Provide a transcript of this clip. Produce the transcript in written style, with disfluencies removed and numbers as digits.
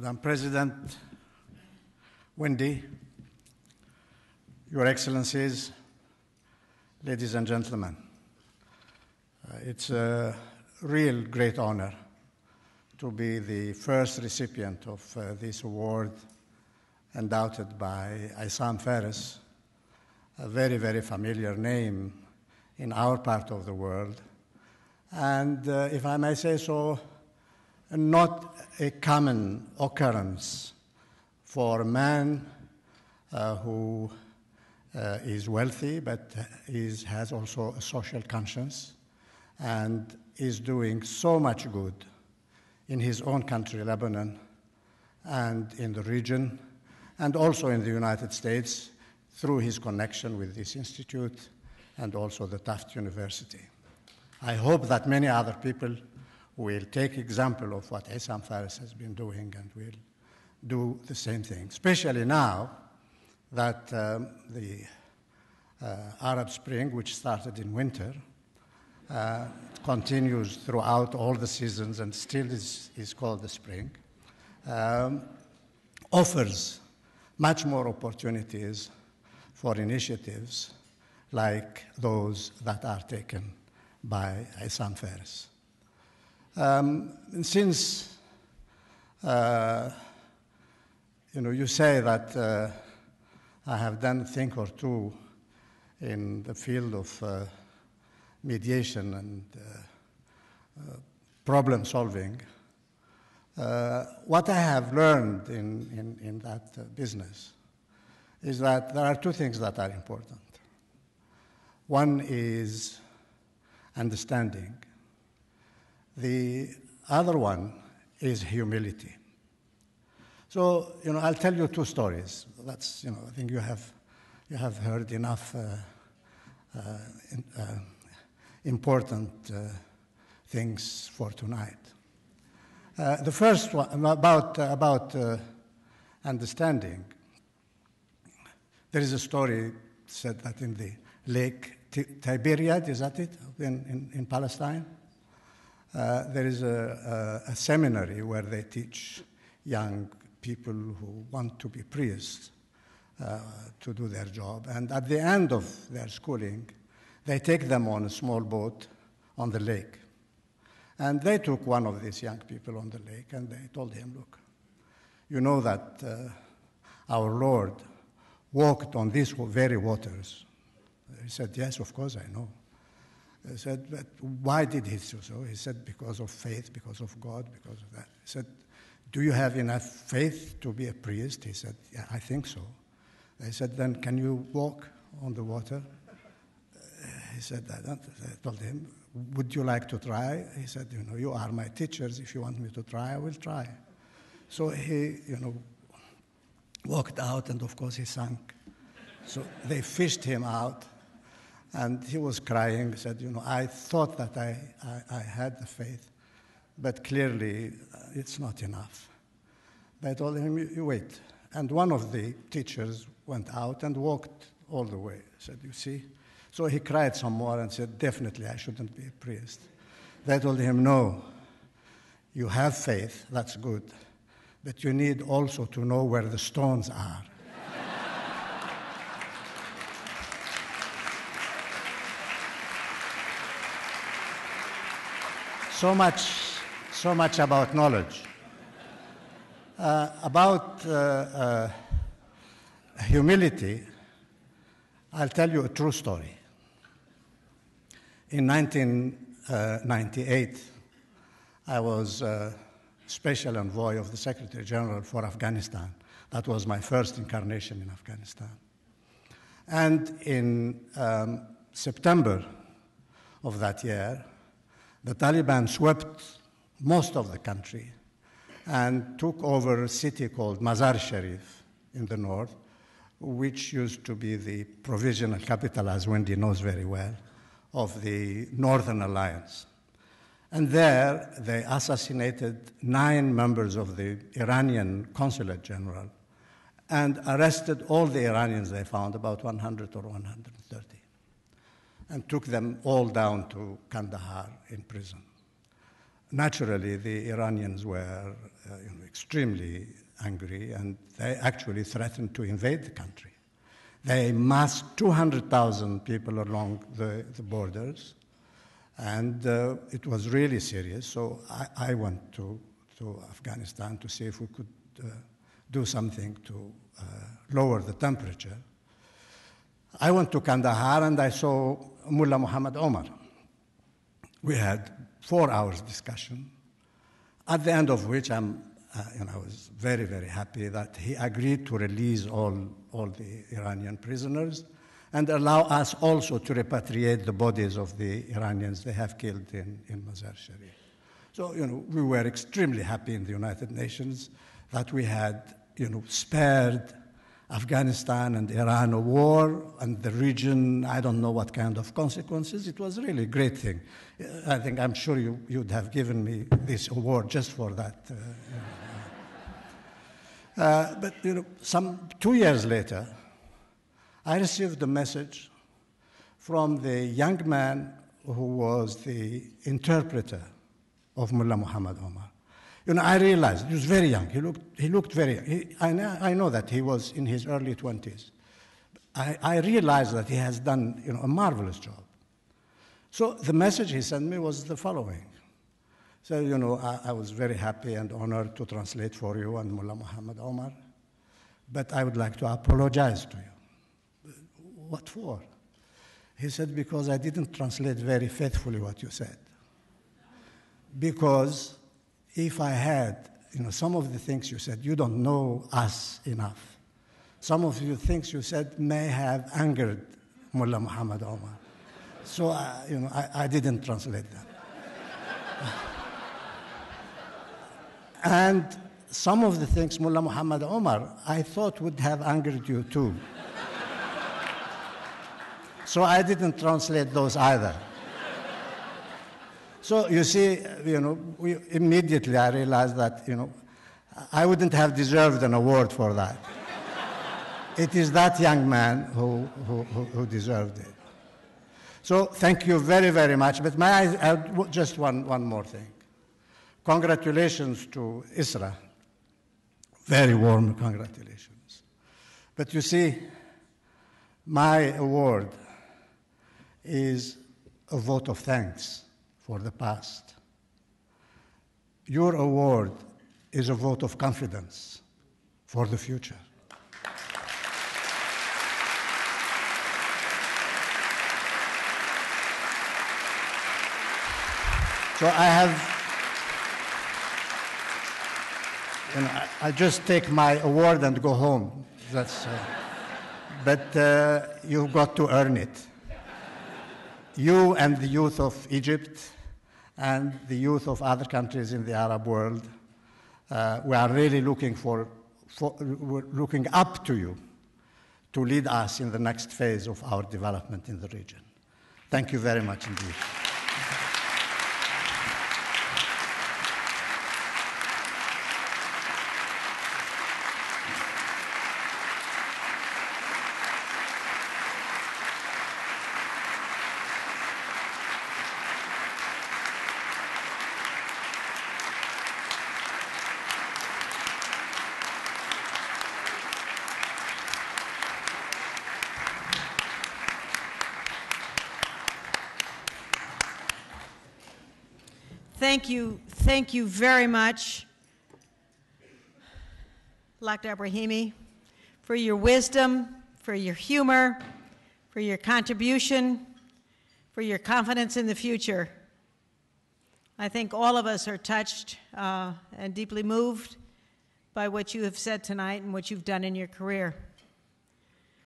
Madam President, Wendy, Your Excellencies, ladies and gentlemen, it's a real great honor to be the first recipient of this award endowed by Issam Fares, a very, very familiar name in our part of the world, and if I may say so, not a common occurrence for a man who is wealthy but has also a social conscience and is doing so much good in his own country, Lebanon, and in the region, and also in the United States through his connection with this institute and also the Tufts University. I hope that many other people will take example of what Issam Fares has been doing and will do the same thing, especially now that the Arab Spring, which started in winter, continues throughout all the seasons and still is called the spring, offers much more opportunities for initiatives like those that are taken by Issam Fares. Since you say that I have done a thing or two in the field of mediation and problem solving, what I have learned in that business is that there are two things that are important. One is understanding. The other one is humility. So, I'll tell you two stories. That's, I think you have heard enough important things for tonight. The first one about understanding. There is a story said that in the Lake Tiberiad, is that it, in Palestine? There is a seminary where they teach young people who want to be priests to do their job. And at the end of their schooling, they take them on a small boat on the lake. And they took one of these young people on the lake and they told him, look, you know that our Lord walked on these very waters. He said, yes, of course I know. He said, but why did he do so? He said, because of faith, because of God, because of that. He said, do you have enough faith to be a priest? He said, yeah, I think so. They said, then can you walk on the water? He said, I don't. I told him, would you like to try? He said, you are my teachers. If you want me to try, I will try. So he, walked out, and of course he sank. So they fished him out. And he was crying. He said, I thought that I had the faith, but clearly it's not enough. But I told him, you wait. And one of the teachers went out and walked all the way. He said, you see? So he cried some more and said, definitely I shouldn't be a priest. They told him, no, you have faith, that's good, but you need also to know where the stones are. So much about knowledge. About humility, I'll tell you a true story. In 1998, I was special envoy of the Secretary General for Afghanistan. That was my first incarnation in Afghanistan. And in September of that year, the Taliban swept most of the country and took over a city called Mazar-e-Sharif in the north, which used to be the provisional capital, as Wendy knows very well, of the Northern Alliance. And there they assassinated 9 members of the Iranian Consulate General and arrested all the Iranians they found, about 100 or 130. And took them all down to Kandahar in prison. naturally, the Iranians were extremely angry, and they actually threatened to invade the country. They massed 200,000 people along the borders, and it was really serious. So I went to Afghanistan to see if we could do something to lower the temperature. I went to Kandahar and I saw Mullah Muhammad Omar. We had 4 hours discussion, at the end of which I was very, very happy that he agreed to release all the Iranian prisoners and allow us also to repatriate the bodies of the Iranians they have killed in Mazar-Sharif. So, we were extremely happy in the United Nations that we had, spared Afghanistan and Iran a war, and the region, I don't know what kind of consequences. It was really a great thing. I'm sure you'd have given me this award just for that. But, 2 years later, I received a message from the young man who was the interpreter of Mullah Muhammad Omar. I realized he was very young. He looked very young. I know that he was in his early 20s. I realized that he has done a marvelous job. So the message he sent me was the following. So, I was very happy and honored to translate for you and Mullah Muhammad Omar, but I would like to apologize to you. What for? He said, because I didn't translate very faithfully what you said. Because if I had, some of the things you said, you don't know us enough. Some of the things you said may have angered Mullah Muhammad Omar. So, I didn't translate them. And some of the things, Mullah Muhammad Omar, I thought would have angered you too. So I didn't translate those either. So you see, immediately I realized that, I wouldn't have deserved an award for that. It is that young man who deserved it. So thank you very, very much. But may I add just one more thing? Congratulations to Esraa. Very warm congratulations. But you see, my award is a vote of thanks for the past. Your award is a vote of confidence for the future. So I have, I just take my award and go home. But you've got to earn it. You and the youth of Egypt and the youth of other countries in the Arab world, we are really looking looking up to you to lead us in the next phase of our development in the region. Thank you very much indeed. Thank you very much, Lakhdar Brahimi, for your wisdom, for your humor, for your contribution, for your confidence in the future. I think all of us are touched and deeply moved by what you have said tonight and what you've done in your career.